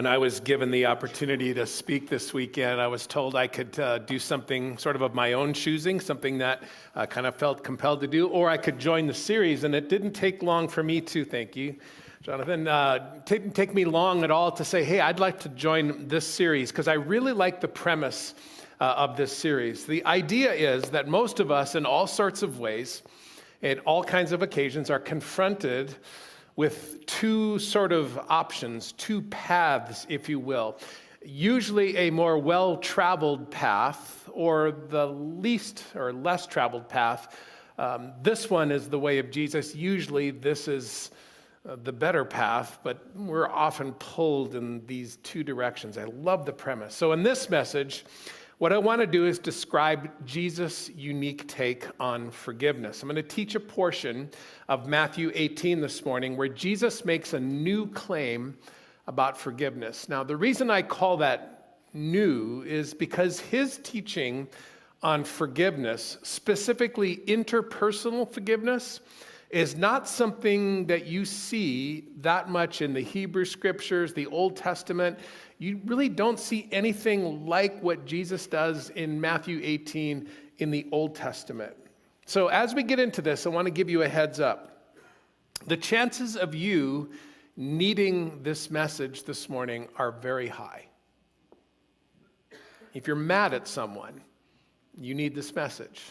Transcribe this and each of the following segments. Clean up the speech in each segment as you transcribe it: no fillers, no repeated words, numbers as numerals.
When I was given the opportunity to speak this weekend, I was told I could do something sort of my own choosing, something that I kind of felt compelled to do, or I could join the series. And it didn't take long for me to, thank you, Jonathan, didn't take me long at all to say, hey, I'd like to join this series because I really like the premise of this series. The idea is that most of us, in all sorts of ways, at all kinds of occasions, are confronted with two sort of options, two paths, if you will. Usually a more well-traveled path or the least or less traveled path. This one is the way of Jesus. Usually this is the better path, but we're often pulled in these two directions. I love the premise. So in this message, what I want to do is describe Jesus' unique take on forgiveness. I'm going to teach a portion of Matthew 18 this morning where Jesus makes a new claim about forgiveness. Now, the reason I call that new is because his teaching on forgiveness, specifically interpersonal forgiveness, is not something that you see that much in the Hebrew Scriptures, the Old Testament. You really don't see anything like what Jesus does in Matthew 18 in the Old Testament. So as we get into this, I want to give you a heads up. The chances of you needing this message this morning are very high. If you're mad at someone, you need this message.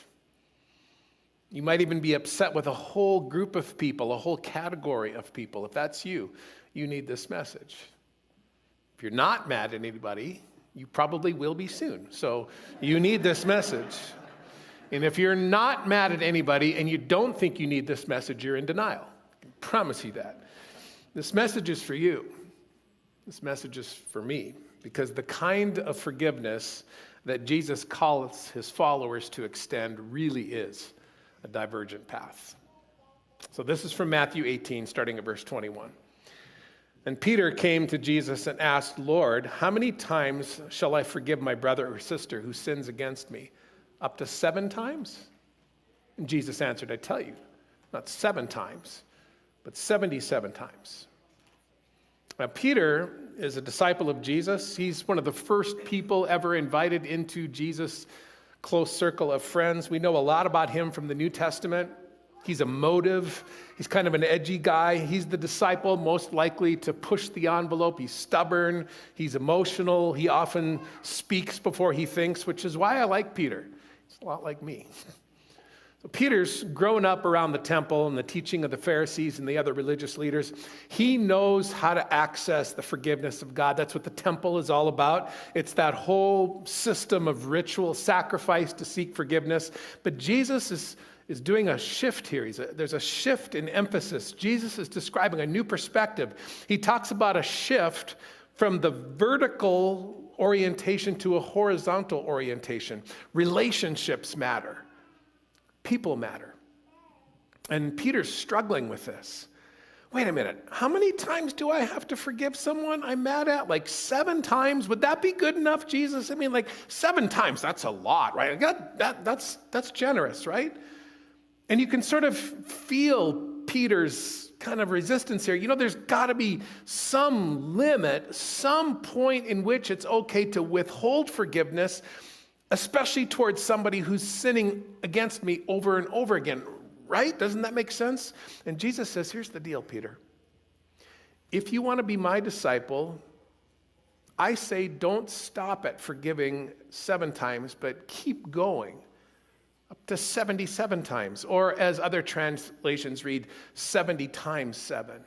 You might even be upset with a whole group of people, a whole category of people. If that's you, you need this message. If you're not mad at anybody, you probably will be soon. So you need this message. And if you're not mad at anybody and you don't think you need this message, you're in denial. I can promise you that. This message is for you. This message is for me. Because the kind of forgiveness that Jesus calls his followers to extend really is a divergent path. So this is from Matthew 18, starting at verse 21. And Peter came to Jesus and asked, Lord, how many times shall I forgive my brother or sister who sins against me? Up to 7 times? And Jesus answered, I tell you, not 7 times, but 77 times. Now, Peter is a disciple of Jesus. He's one of the first people ever invited into Jesus' close circle of friends. We know a lot about him from the New Testament. He's emotive. He's kind of an edgy guy. He's the disciple most likely to push the envelope. He's stubborn. He's emotional. He often speaks before he thinks, which is why I like Peter. He's a lot like me. So Peter's grown up around the temple and the teaching of the Pharisees and the other religious leaders. He knows how to access the forgiveness of God. That's what the temple is all about. It's that whole system of ritual sacrifice to seek forgiveness. But Jesus is doing a shift here. There's a shift in emphasis. Jesus is describing a new perspective. He talks about a shift from the vertical orientation to a horizontal orientation. Relationships matter. People matter. And Peter's struggling with this. Wait a minute. How many times do I have to forgive someone I'm mad at? Like 7 times? Would that be good enough, Jesus? I mean, like 7 times, that's a lot, right? That's generous, right? And you can sort of feel Peter's kind of resistance here. You know, there's got to be some limit, some point in which it's okay to withhold forgiveness, especially towards somebody who's sinning against me over and over again, right? Doesn't that make sense? And Jesus says, here's the deal, Peter. If you want to be my disciple, I say don't stop at forgiving 7 times, but keep going up to 77 times, or as other translations read, 70 times 7.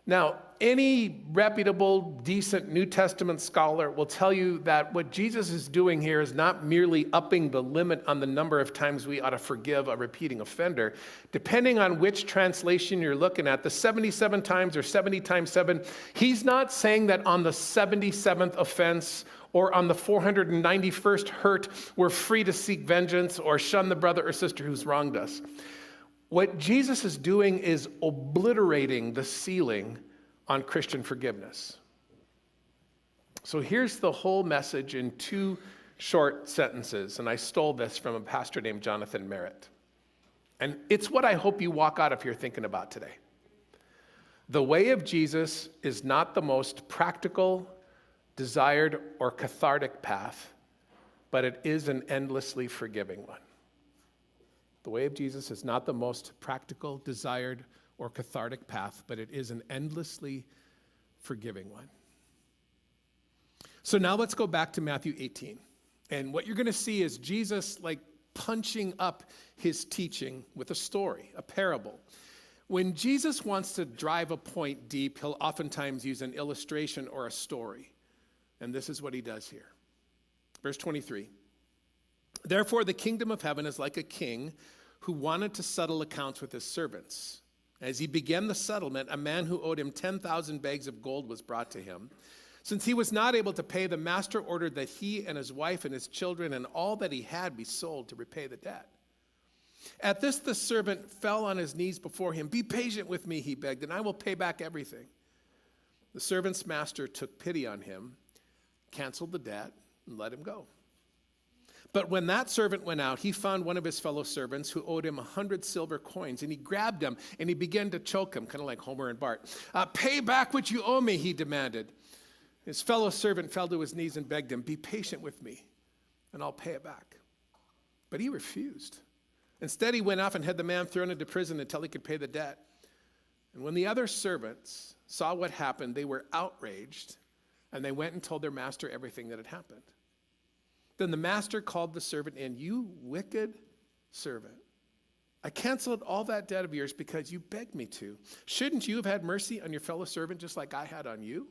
Now, any reputable, decent New Testament scholar will tell you that what Jesus is doing here is not merely upping the limit on the number of times we ought to forgive a repeating offender. Depending on which translation you're looking at, the 77 times or 70 times 7, he's not saying that on the 77th offense or on the 491st hurt, we're free to seek vengeance or shun the brother or sister who's wronged us. What Jesus is doing is obliterating the ceiling on Christian forgiveness. So here's the whole message in 2 short sentences, and I stole this from a pastor named Jonathan Merritt. And it's what I hope you walk out of here thinking about today. The way of Jesus is not the most practical, desired, or cathartic path, but it is an endlessly forgiving one. The way of Jesus is not the most practical, desired, or cathartic path, but it is an endlessly forgiving one. So now let's go back to Matthew 18. And what you're going to see is Jesus punching up his teaching with a story, a parable. When Jesus wants to drive a point deep, he'll oftentimes use an illustration or a story. And this is what he does here. Verse 23. Therefore, the kingdom of heaven is like a king who wanted to settle accounts with his servants. As he began the settlement, a man who owed him 10,000 bags of gold was brought to him. Since he was not able to pay, the master ordered that he and his wife and his children and all that he had be sold to repay the debt. At this, the servant fell on his knees before him. Be patient with me, he begged, and I will pay back everything. The servant's master took pity on him, canceled the debt, and let him go. But when that servant went out, he found one of his fellow servants who owed him 100 silver coins, and he grabbed him and he began to choke him, kind of like Homer and Bart. Pay back what you owe me, he demanded. His fellow servant fell to his knees and begged him, be patient with me, and I'll pay it back. But he refused. Instead, he went off and had the man thrown into prison until he could pay the debt. And when the other servants saw what happened, they were outraged, and they went and told their master everything that had happened. Then the master called the servant in. You wicked servant. I canceled all that debt of yours because you begged me to. Shouldn't you have had mercy on your fellow servant just like I had on you?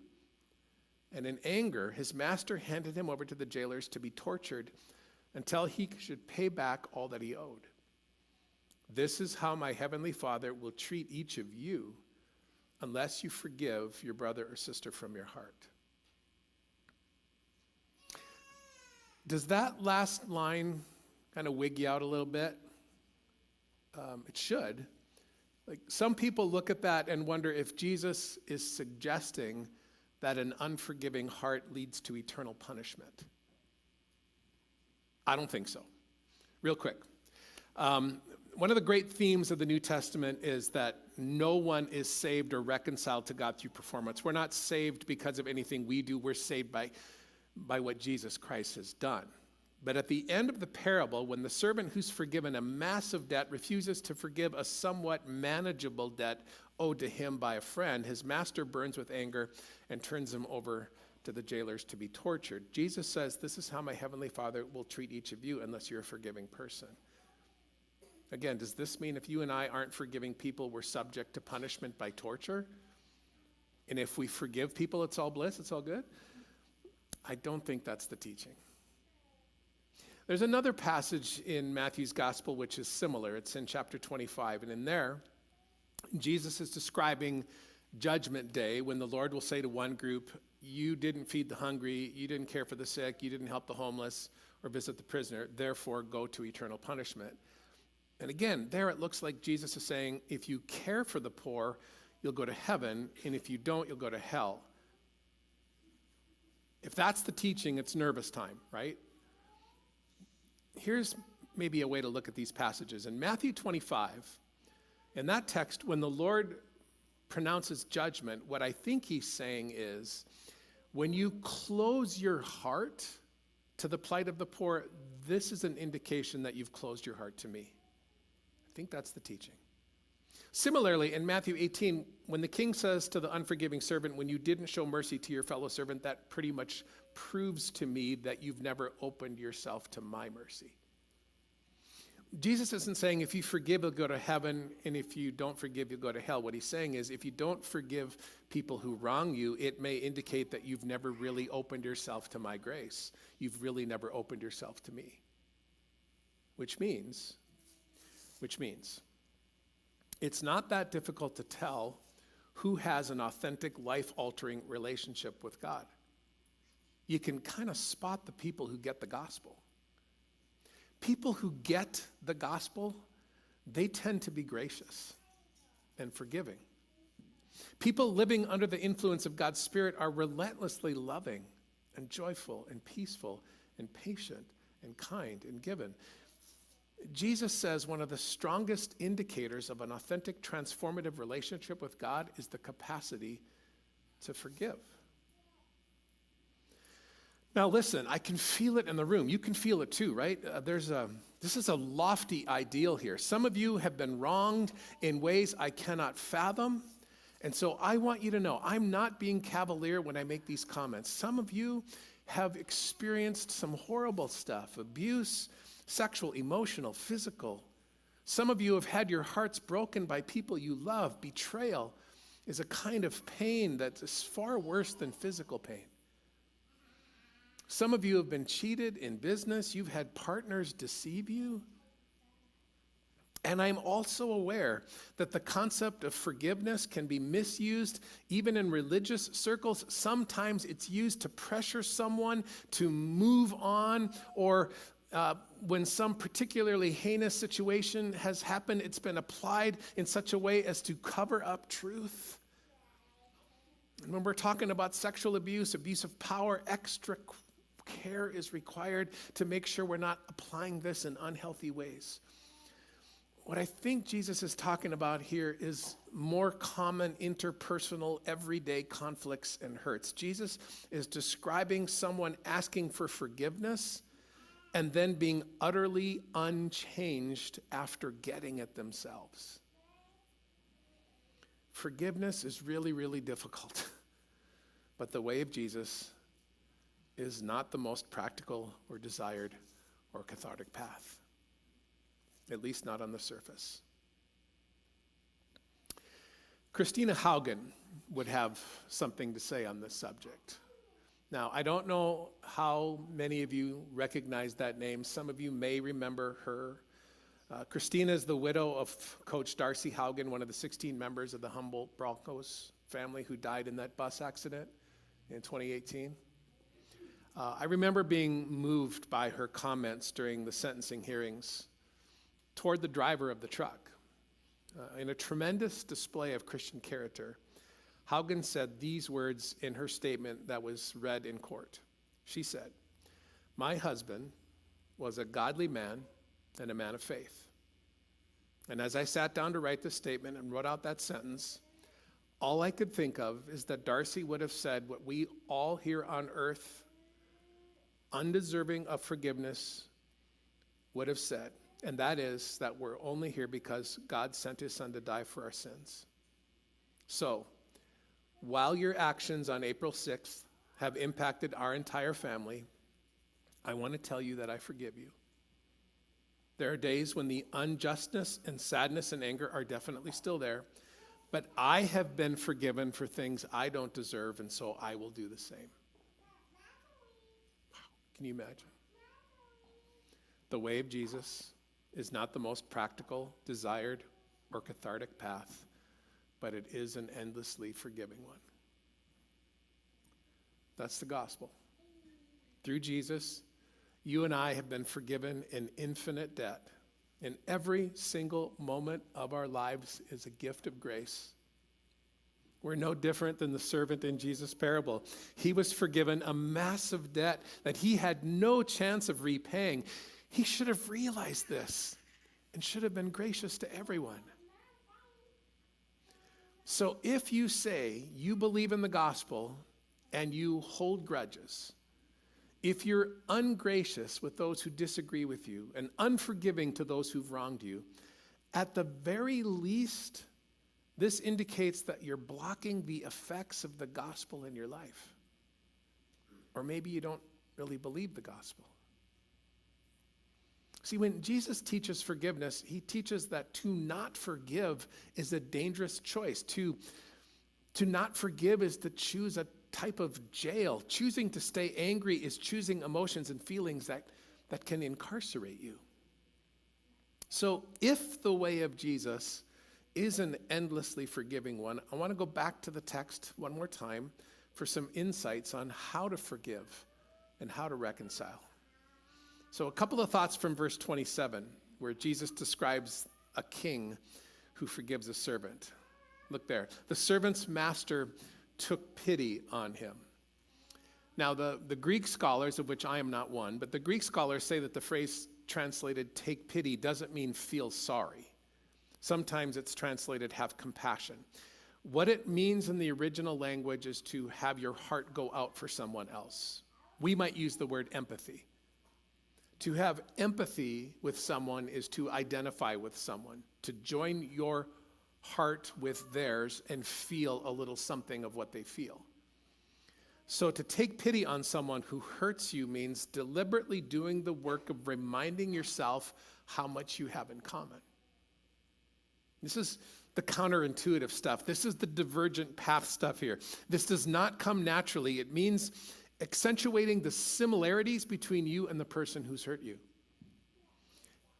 And in anger, his master handed him over to the jailers to be tortured until he should pay back all that he owed. This is how my heavenly Father will treat each of you unless you forgive your brother or sister from your heart. Does that last line kind of wig you out a little bit? It should. Some people look at that and wonder if Jesus is suggesting that an unforgiving heart leads to eternal punishment. I don't think so. Real quick. One of the great themes of the New Testament is that no one is saved or reconciled to God through performance. We're not saved because of anything we do. We're saved by what Jesus Christ has done. But at the end of the parable, when the servant who's forgiven a massive debt refuses to forgive a somewhat manageable debt owed to him by a friend, his master burns with anger and turns him over to the jailers to be tortured. Jesus says, this is how my heavenly Father will treat each of you unless you're a forgiving person. Again, does this mean if you and I aren't forgiving people, we're subject to punishment by torture? And if we forgive people, it's all bliss, it's all good? I don't think that's the teaching. There's another passage in Matthew's gospel which is similar. It's in chapter 25. And in there, Jesus is describing Judgment Day when the Lord will say to one group, you didn't feed the hungry, you didn't care for the sick, you didn't help the homeless or visit the prisoner, therefore go to eternal punishment. And again, there it looks like Jesus is saying, if you care for the poor, you'll go to heaven, and if you don't, you'll go to hell. If that's the teaching, it's nervous time, right? Here's maybe a way to look at these passages. In Matthew 25, in that text, when the Lord pronounces judgment, what I think he's saying is, when you close your heart to the plight of the poor, this is an indication that you've closed your heart to me. I think that's the teaching. Similarly, in Matthew 18, when the king says to the unforgiving servant, when you didn't show mercy to your fellow servant, that pretty much proves to me that you've never opened yourself to my mercy. Jesus isn't saying if you forgive, you'll go to heaven, and if you don't forgive, you'll go to hell. What he's saying is if you don't forgive people who wrong you, it may indicate that you've never really opened yourself to my grace. You've really never opened yourself to me. Which means it's not that difficult to tell who has an authentic, life-altering relationship with God. You can kind of spot the people who get the gospel. People who get the gospel, they tend to be gracious and forgiving. People living under the influence of God's Spirit are relentlessly loving and joyful and peaceful and patient and kind and given. Jesus says one of the strongest indicators of an authentic, transformative relationship with God is the capacity to forgive. Now listen, I can feel it in the room. You can feel it too, right? This is a lofty ideal here. Some of you have been wronged in ways I cannot fathom. And so I want you to know, I'm not being cavalier when I make these comments. Some of you have experienced some horrible stuff, abuse, sexual, emotional, physical. Some of you have had your hearts broken by people you love. Betrayal is a kind of pain that is far worse than physical pain. Some of you have been cheated in business. You've had partners deceive you. And I'm also aware that the concept of forgiveness can be misused even in religious circles. Sometimes it's used to pressure someone to move on, or when some particularly heinous situation has happened, it's been applied in such a way as to cover up truth. And when we're talking about sexual abuse, abuse of power, extra care is required to make sure we're not applying this in unhealthy ways. What I think Jesus is talking about here is more common interpersonal, everyday conflicts and hurts. Jesus is describing someone asking for forgiveness and then being utterly unchanged after getting it themselves. Forgiveness is really, really difficult. But the way of Jesus is not the most practical or desired or cathartic path. At least not on the surface. Christina Haugen would have something to say on this subject. Now, I don't know how many of you recognize that name. Some of you may remember her. Christina is the widow of Coach Darcy Haugen, one of the 16 members of the Humboldt Broncos family who died in that bus accident in 2018. I remember being moved by her comments during the sentencing hearings toward the driver of the truck. In a tremendous display of Christian character, Haugen said these words in her statement that was read in court. She said, "My husband was a godly man and a man of faith. And as I sat down to write this statement and wrote out that sentence, all I could think of is that Darcy would have said what we all here on earth, undeserving of forgiveness, would have said. And that is that we're only here because God sent his son to die for our sins. So, while your actions on April 6th have impacted our entire family, I want to tell you that I forgive you. There are days when the unjustness and sadness and anger are definitely still there, but I have been forgiven for things I don't deserve, and so I will do the same." Can you imagine? The way of Jesus is not the most practical, desired, or cathartic path, but it is an endlessly forgiving one. That's the gospel. Through Jesus, you and I have been forgiven in infinite debt. And every single moment of our lives is a gift of grace. We're no different than the servant in Jesus' parable. He was forgiven a massive debt that he had no chance of repaying. He should have realized this and should have been gracious to everyone. So if you say you believe in the gospel and you hold grudges, if you're ungracious with those who disagree with you and unforgiving to those who've wronged you, at the very least, this indicates that you're blocking the effects of the gospel in your life. Or maybe you don't really believe the gospel. See, when Jesus teaches forgiveness, he teaches that to not forgive is a dangerous choice. To not forgive is to choose a type of jail. Choosing to stay angry is choosing emotions and feelings that can incarcerate you. So if the way of Jesus is an endlessly forgiving one, I want to go back to the text one more time for some insights on how to forgive and how to reconcile. So a couple of thoughts from verse 27, where Jesus describes a king who forgives a servant. Look there. The servant's master took pity on him. Now, the Greek scholars, of which I am not one, but the Greek scholars say that the phrase translated take pity doesn't mean feel sorry. Sometimes it's translated have compassion. What it means in the original language is to have your heart go out for someone else. We might use the word empathy. To have empathy with someone is to identify with someone, to join your heart with theirs and feel a little something of what they feel. So to take pity on someone who hurts you means deliberately doing the work of reminding yourself how much you have in common. This is the counterintuitive stuff. This is the divergent path stuff here. This does not come naturally. It means accentuating the similarities between you and the person who's hurt you.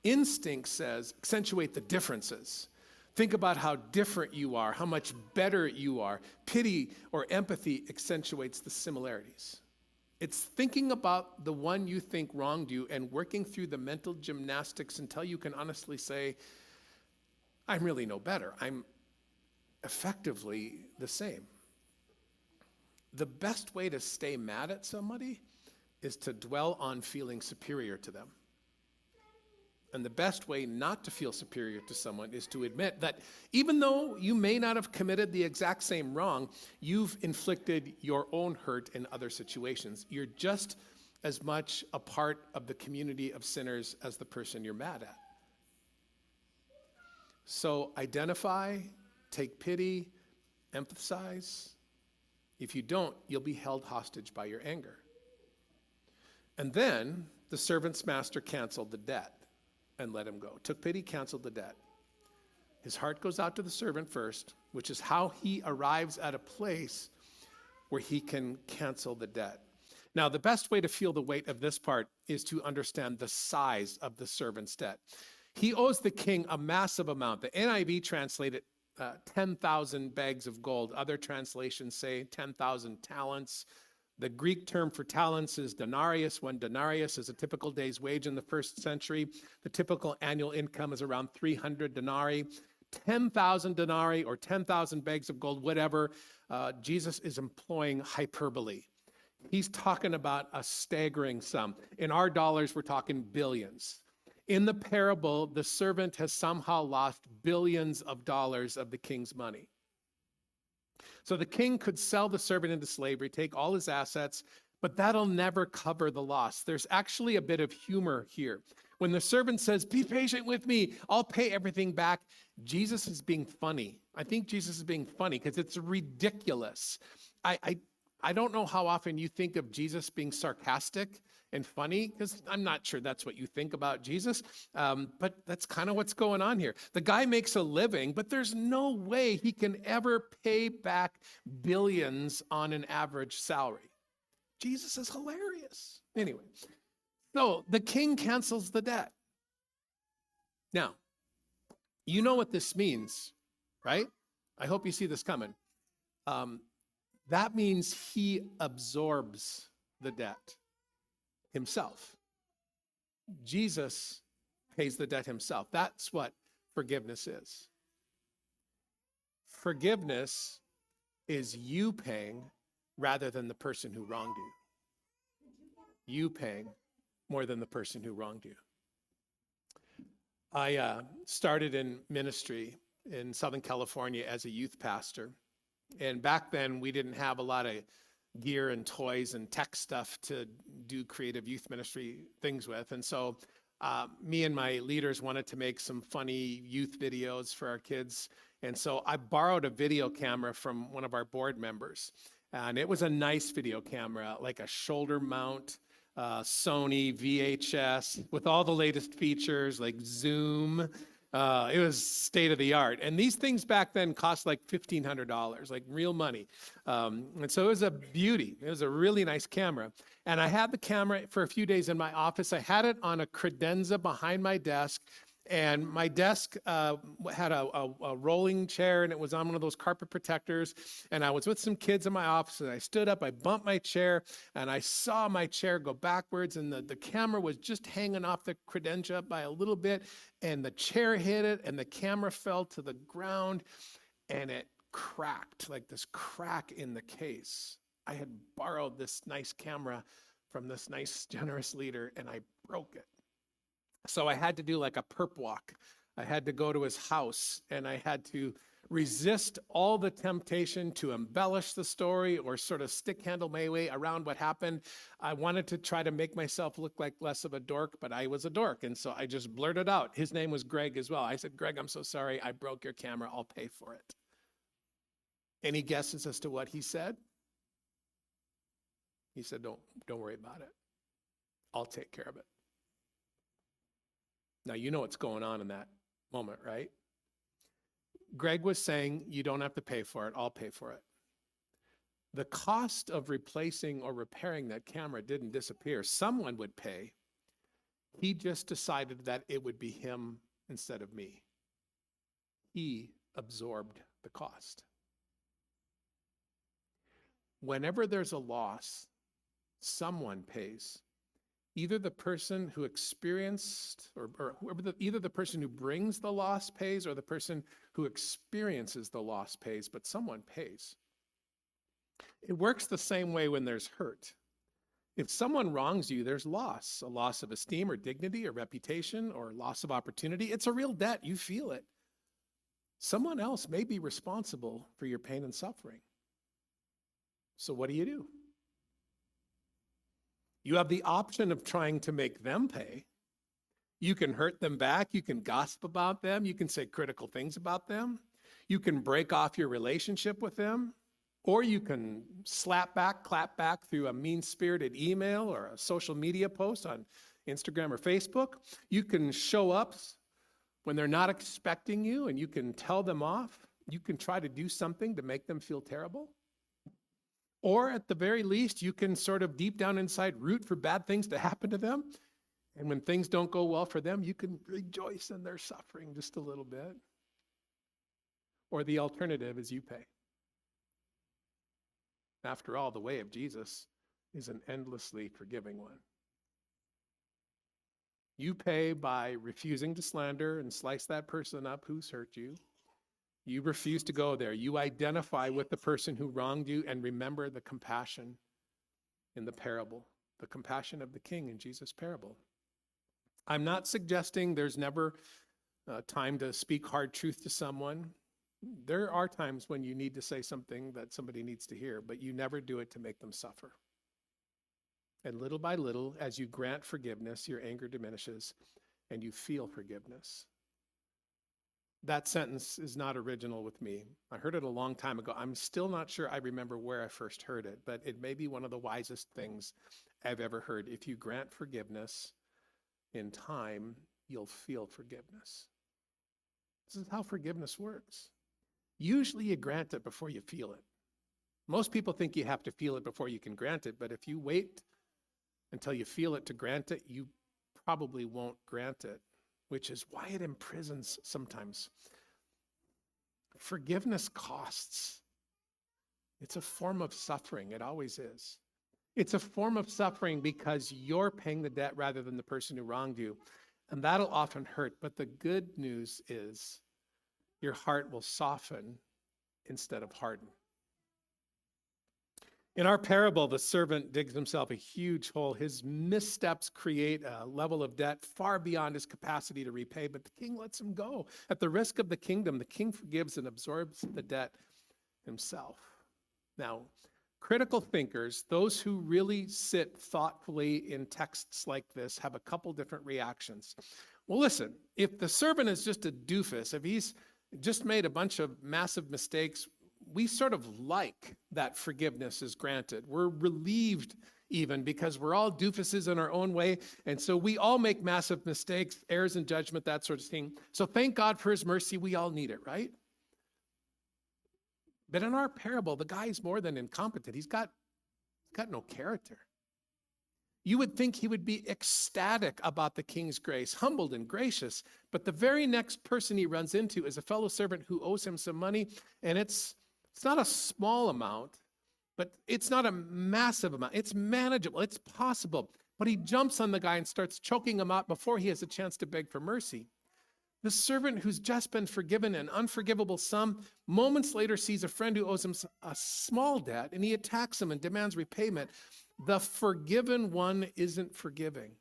Instinct says accentuate the differences. Think about how different you are, how much better you are. Pity or empathy accentuates the similarities. It's thinking about the one you think wronged you and working through the mental gymnastics until you can honestly say, I'm really no better. I'm effectively the same. The best way to stay mad at somebody is to dwell on feeling superior to them. And the best way not to feel superior to someone is to admit that even though you may not have committed the exact same wrong, you've inflicted your own hurt in other situations. You're just as much a part of the community of sinners as the person you're mad at. So identify, take pity, empathize. If you don't, you'll be held hostage by your anger. And then the servant's master canceled the debt and let him go. Took pity, canceled the debt. His heart goes out to the servant first, which is how he arrives at a place where he can cancel the debt. Now, the best way to feel the weight of this part is to understand the size of the servant's debt. He owes the king a massive amount. The NIV translated 10,000 bags of gold. Other translations say 10,000 talents. The Greek term for talents is denarius. One denarius is a typical day's wage in the first century. The typical annual income is around 300 denarii. 10,000 denarii or 10,000 bags of gold, whatever. Jesus is employing hyperbole. He's talking about a staggering sum. In our dollars, we're talking billions. In the parable, the servant has somehow lost billions of dollars of the king's money. So the king could sell the servant into slavery, take all his assets, but that'll never cover the loss. There's actually a bit of humor here. When the servant says, be patient with me, I'll pay everything back, Jesus is being funny. I think Jesus is being funny because it's ridiculous. I don't know how often you think of Jesus being sarcastic and funny, because I'm not sure that's what you think about Jesus, but that's kind of what's going on here. The guy makes a living, but there's no way he can ever pay back billions on an average salary. Jesus is hilarious. Anyway, so the king cancels the debt. Now, you know what this means, right? I hope you see this coming. That means he absorbs the debt himself. Jesus pays the debt himself. That's what forgiveness is. Forgiveness is you paying rather than the person who wronged you. You paying more than the person who wronged you. I started in ministry in Southern California as a youth pastor. And back then, we didn't have a lot of gear and toys and tech stuff to do creative youth ministry things with. And so me and my leaders wanted to make some funny youth videos for our kids. And so I borrowed a video camera from one of our board members. And it was a nice video camera, like a shoulder mount, Sony VHS with all the latest features like Zoom. It was state of the art. And these things back then cost like $1,500, like real money. And so it was a beauty. It was a really nice camera. And I had the camera for a few days in my office. I had it on a credenza behind my desk. And my desk had a rolling chair, and it was on one of those carpet protectors. And I was with some kids in my office, and I stood up, I bumped my chair, and I saw my chair go backwards, and the camera was just hanging off the credenza by a little bit, and the chair hit it, and the camera fell to the ground, and it cracked, like this crack in the case. I had borrowed this nice camera from this nice, generous leader, and I broke it. So I had to do like a perp walk. I had to go to his house and I had to resist all the temptation to embellish the story or sort of stick handle my way around what happened. I wanted to try to make myself look like less of a dork, but I was a dork. And so I just blurted out. His name was Greg as well. I said, Greg, I'm so sorry. I broke your camera. I'll pay for it. Any guesses as to what he said? He said, don't worry about it. I'll take care of it. Now, you know what's going on in that moment, right? Greg was saying, you don't have to pay for it. I'll pay for it. The cost of replacing or repairing that camera didn't disappear. Someone would pay. He just decided that it would be him instead of me. He absorbed the cost. Whenever there's a loss, someone pays. Either the person who experienced, or either the person who brings the loss pays, or the person who experiences the loss pays, but someone pays. It works the same way when there's hurt. If someone wrongs you, there's loss, a loss of esteem or dignity or reputation or loss of opportunity. It's a real debt. You feel it. Someone else may be responsible for your pain and suffering. So what do? You have the option of trying to make them pay. You can hurt them back. You can gossip about them. You can say critical things about them. You can break off your relationship with them. Or you can slap back, clap back through a mean-spirited email or a social media post on Instagram or Facebook. You can show up when they're not expecting you and you can tell them off. You can try to do something to make them feel terrible. Or at the very least, you can sort of deep down inside root for bad things to happen to them. And when things don't go well for them, you can rejoice in their suffering just a little bit. Or the alternative is you pay. After all, the way of Jesus is an endlessly forgiving one. You pay by refusing to slander and slice that person up who's hurt you. You refuse to go there. You identify with the person who wronged you and remember the compassion in the parable, the compassion of the king in Jesus' parable. I'm not suggesting there's never time to speak hard truth to someone. There are times when you need to say something that somebody needs to hear, but you never do it to make them suffer. And little by little, as you grant forgiveness, your anger diminishes and you feel forgiveness. That sentence is not original with me. I heard it a long time ago. I'm still not sure I remember where I first heard it, but it may be one of the wisest things I've ever heard. If you grant forgiveness in time, you'll feel forgiveness. This is how forgiveness works. Usually you grant it before you feel it. Most people think you have to feel it before you can grant it, but if you wait until you feel it to grant it, you probably won't grant it, which is why it imprisons sometimes. Forgiveness costs. It's a form of suffering. It always is. It's a form of suffering because you're paying the debt rather than the person who wronged you. And that'll often hurt. But the good news is your heart will soften instead of harden. In our parable, the servant digs himself a huge hole. His missteps create a level of debt far beyond his capacity to repay, but the king lets him go. At the risk of the kingdom, the king forgives and absorbs the debt himself. Now, critical thinkers, those who really sit thoughtfully in texts like this, have a couple different reactions. Well, listen, if the servant is just a doofus, if he's just made a bunch of massive mistakes, we sort of like that forgiveness is granted. We're relieved even because we're all doofuses in our own way. And so we all make massive mistakes, errors in judgment, that sort of thing. So thank God for his mercy. We all need it, right? But in our parable, the guy's more than incompetent. He's got no character. You would think he would be ecstatic about the king's grace, humbled and gracious. But the very next person he runs into is a fellow servant who owes him some money. And it's not a small amount, but it's not a massive amount. It's manageable. It's possible. But he jumps on the guy and starts choking him out before he has a chance to beg for mercy. The servant who's just been forgiven an unforgivable sum, moments later sees a friend who owes him a small debt, and he attacks him and demands repayment. The forgiven one isn't forgiving.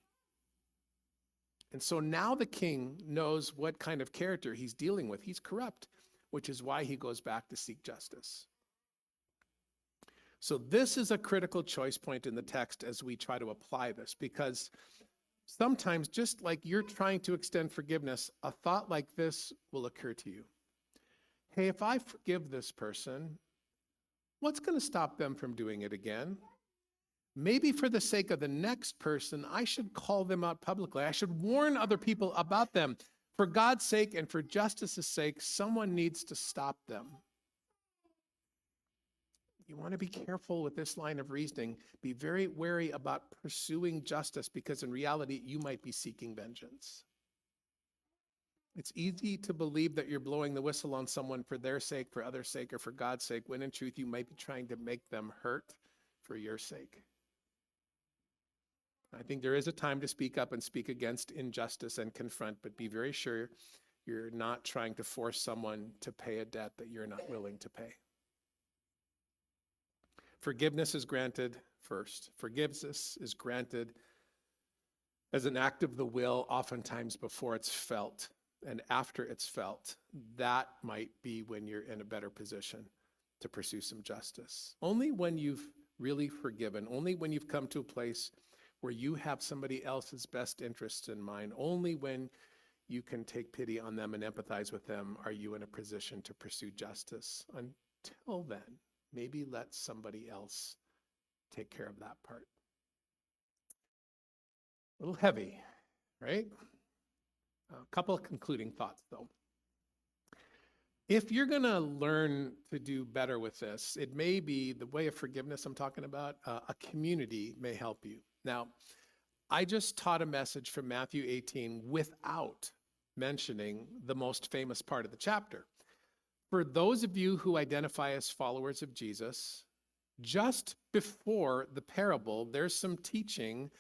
And so now the king knows what kind of character he's dealing with. He's corrupt, which is why he goes back to seek justice. So this is a critical choice point in the text as we try to apply this, because sometimes, just like you're trying to extend forgiveness, a thought like this will occur to you. Hey, if I forgive this person, what's going to stop them from doing it again? Maybe for the sake of the next person, I should call them out publicly. I should warn other people about them. For God's sake and for justice's sake, someone needs to stop them. You want to be careful with this line of reasoning. Be very wary about pursuing justice, because in reality, you might be seeking vengeance. It's easy to believe that you're blowing the whistle on someone for their sake, for others' sake, or for God's sake, when in truth, you might be trying to make them hurt for your sake. I think there is a time to speak up and speak against injustice and confront, but be very sure you're not trying to force someone to pay a debt that you're not willing to pay. Forgiveness is granted first. Forgiveness is granted as an act of the will, oftentimes before it's felt. And after it's felt, that might be when you're in a better position to pursue some justice. Only when you've really forgiven, only when you've come to a place where you have somebody else's best interests in mind, only when you can take pity on them and empathize with them, are you in a position to pursue justice. Until then, maybe let somebody else take care of that part. A little heavy, right? A couple of concluding thoughts, though. If you're going to learn to do better with this, it may be the way of forgiveness I'm talking about. A community may help you. Now, I just taught a message from Matthew 18 without mentioning the most famous part of the chapter. For those of you who identify as followers of Jesus, just before the parable, there's some teaching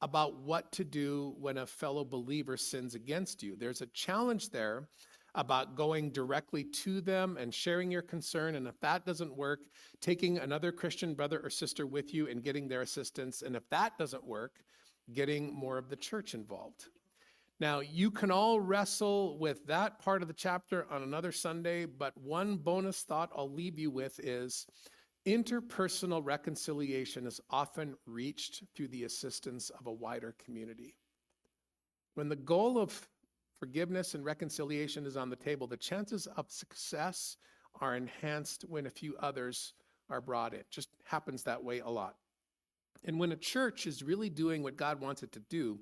about what to do when a fellow believer sins against you. There's a challenge there about going directly to them and sharing your concern. And if that doesn't work, taking another Christian brother or sister with you and getting their assistance. And if that doesn't work, getting more of the church involved. Now, you can all wrestle with that part of the chapter on another Sunday, but one bonus thought I'll leave you with is interpersonal reconciliation is often reached through the assistance of a wider community. When the goal of forgiveness and reconciliation is on the table, the chances of success are enhanced when a few others are brought in. It just happens that way a lot. And when a church is really doing what God wants it to do,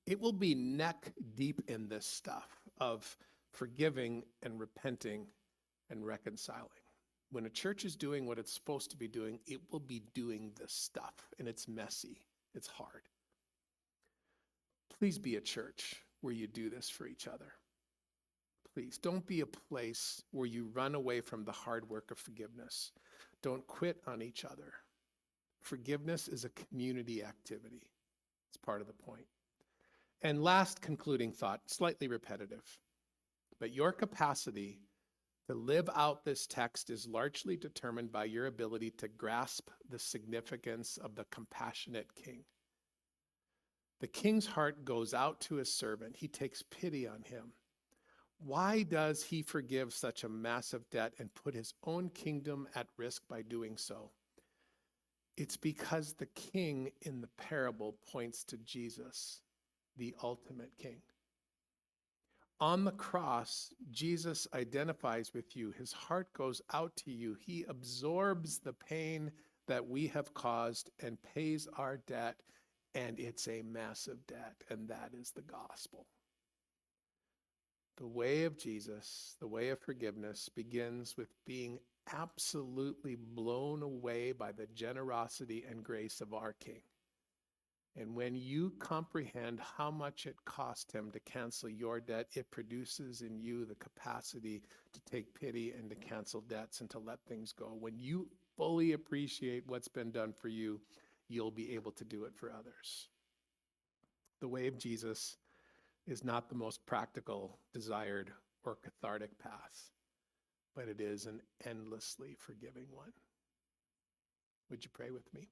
it will be neck deep in this stuff of forgiving and repenting and reconciling. When a church is doing what it's supposed to be doing, it will be doing this stuff, and it's messy, it's hard. Please be a church where you do this for each other. Please don't be a place where you run away from the hard work of forgiveness. Don't quit on each other. Forgiveness is a community activity. It's part of the point. And last concluding thought, slightly repetitive, but your capacity to live out this text is largely determined by your ability to grasp the significance of the compassionate king. The king's heart goes out to his servant. He takes pity on him. Why does he forgive such a massive debt and put his own kingdom at risk by doing so? It's because the king in the parable points to Jesus, the ultimate king. On the cross, Jesus identifies with you. His heart goes out to you. He absorbs the pain that we have caused and pays our debt, and it's a massive debt, and that is the gospel. The way of Jesus, the way of forgiveness, begins with being absolutely blown away by the generosity and grace of our King. And when you comprehend how much it cost him to cancel your debt, it produces in you the capacity to take pity and to cancel debts and to let things go. When you fully appreciate what's been done for you, you'll be able to do it for others. The way of Jesus is not the most practical, desired, or cathartic path, but it is an endlessly forgiving one. Would you pray with me?